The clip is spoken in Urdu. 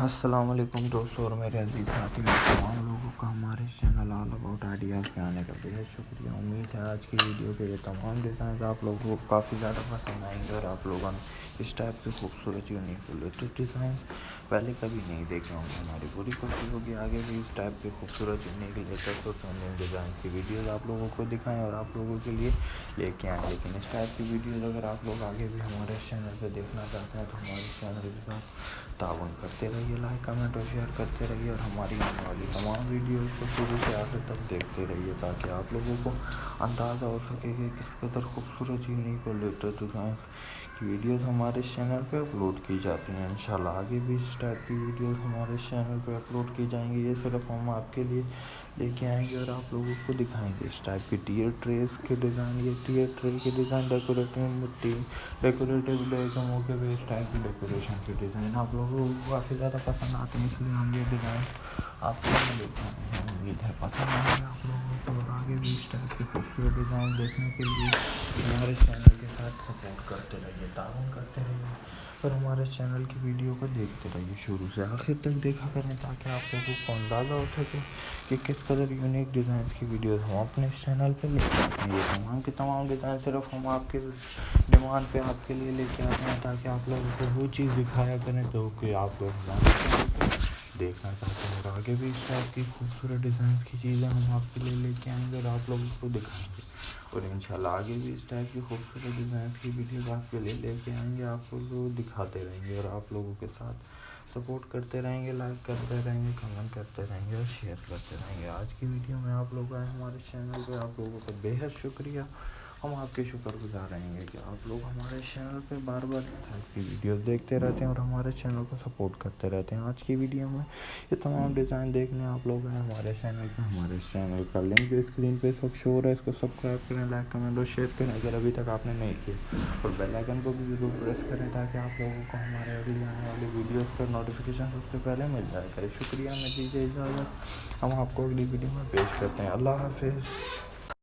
السلام علیکم دوستوں اور میرے عزیز ساتھی تمام لوگوں کا ہمارے چینل آل اباؤٹ آئیڈیاز پہ آنے کا بہت شکریہ. امید ہے آج کی ویڈیو کے یہ تمام ڈیزائنز آپ لوگوں کو کافی زیادہ پسند آئیں گے اور آپ لوگوں نے اس ٹائپ کے خوبصورت یونیک لیٹسٹ ڈیزائنز پہلے کبھی نہیں دیکھے ہوں گے. ہماری پوری کوشش ہوگی آگے بھی اس ٹائپ کے خوبصورت یونیک لیٹسٹ اور ٹرینڈنگ ڈیزائنز کی ویڈیوز آپ لوگوں کو دکھائیں اور آپ لوگوں کے لیے لے کے آئیں. لیکن اس ٹائپ کی ویڈیوز اگر آپ لوگ آگے بھی ہمارے چینل پہ دیکھنا چاہتے ہیں تو ہمارے چینل کے ساتھ تعاون کرتے رہیے, لائک کمنٹ اور شیئر کرتے رہیے اور ہماری آنے والی تمام ویڈیوز کو شروع سے آخر تک دیکھتے رہیے تاکہ آپ لوگوں کو اندازہ ہو سکے کہ کس قدر خوبصورت یونیک اور لیٹسٹ ڈیزائنس کی ویڈیوز ہمارے چینل پہ اپلوڈ کی جاتی ہیں. انشاءاللہ آگے بھی اس ٹائپ کی ویڈیوز ہمارے چینل پہ اپلوڈ کی جائیں گی. یہ صرف ہم آپ کے لیے لے کے آئیں گے اور آپ لوگوں کو دکھائیں گے اس ٹائپ کی ٹیئر ٹریز کے ڈیزائن. یہ ٹیئر ٹرے کے ڈیزائن ڈیکوریٹو ڈے کے موقع پہ اس ٹائپ کی ڈیکوریشن کے ڈیزائن آپ لوگوں کو کافی زیادہ پسند آتے ہیں, اس لیے ہم یہ ڈیزائن آپ کو دیکھتے ہیں. امید ہے پسند آئیں گے آپ لوگوں کو اور آگے بھی اس ٹائپ کے خوبصورت ڈیزائن دیکھنے کے لیے ہمارے چینل کے ساتھ سپورٹ کرتے رہیے, تعاون کرتے رہیے اور ہمارے چینل کی ویڈیو کو دیکھتے رہیے شروع سے آخر تک دیکھا کریں تاکہ آپ لوگوں کو اندازہ ہو سکے کہ کس قدر یونیک ڈیزائنس کی ویڈیوز ہم اپنے چینل پہ لے کے آتے ہیں. یہ تمام کے تمام ڈیزائن صرف ہم آپ کے ڈیمانڈ پہ آپ کے لیے لے کے آتے ہیں تاکہ آپ لوگوں کو وہ چیز دکھایا کریں جو کہ آپ لوگ ہمارے چینل پہ دیکھنا چاہتے ہیں. اور آگے بھی اس ٹائپ کی خوبصورت ڈیزائنس کی چیزیں ہم آپ کے لیے لے کے آئیں گے اور آپ لوگوں کو دکھائیں گے اور انشاءاللہ آگے بھی اس ٹائپ کی خوبصورت ڈیزائنس کی ویڈیوز آپ کے لیے لے کے آئیں گے. آپ لوگوں کو دکھاتے رہیں گے اور آپ لوگوں کے ساتھ سپورٹ کرتے رہیں گے, لائک کرتے رہیں گے, کمنٹ کرتے رہیں گے اور شیئر کرتے رہیں گے. آج کی ویڈیو میں آپ لوگ آئے ہمارے چینل پہ, آپ لوگوں کا بہت شکریہ. ہم آپ کے شکر گزار رہیں گے کہ آپ لوگ ہمارے چینل پہ بار بار اس ٹائپ کی ویڈیوز دیکھتے رہتے ہیں اور ہمارے چینل کو سپورٹ کرتے رہتے ہیں. آج کی ویڈیو میں یہ تمام ڈیزائن دیکھنے آپ لوگ ہیں ہمارے چینل پہ. ہمارے چینل کا لنک اسکرین پہ سب شو ہو رہا ہے, اس کو سبسکرائب کریں, لائک کمنٹ اور شیئر کریں اگر ابھی تک آپ نے نہیں کیا, اور بیل آئیکن کو بھی ضرور پریس کریں تاکہ آپ لوگوں کو ہمارے اگلی آنے والی ویڈیوز کا نوٹیفیکیشن سب سے پہلے مل جائے کرے. شکریہ, میں دیجیے اجازت, ہم آپ کو اگلی ویڈیو میں پیش کرتے ہیں. اللہ حافظ.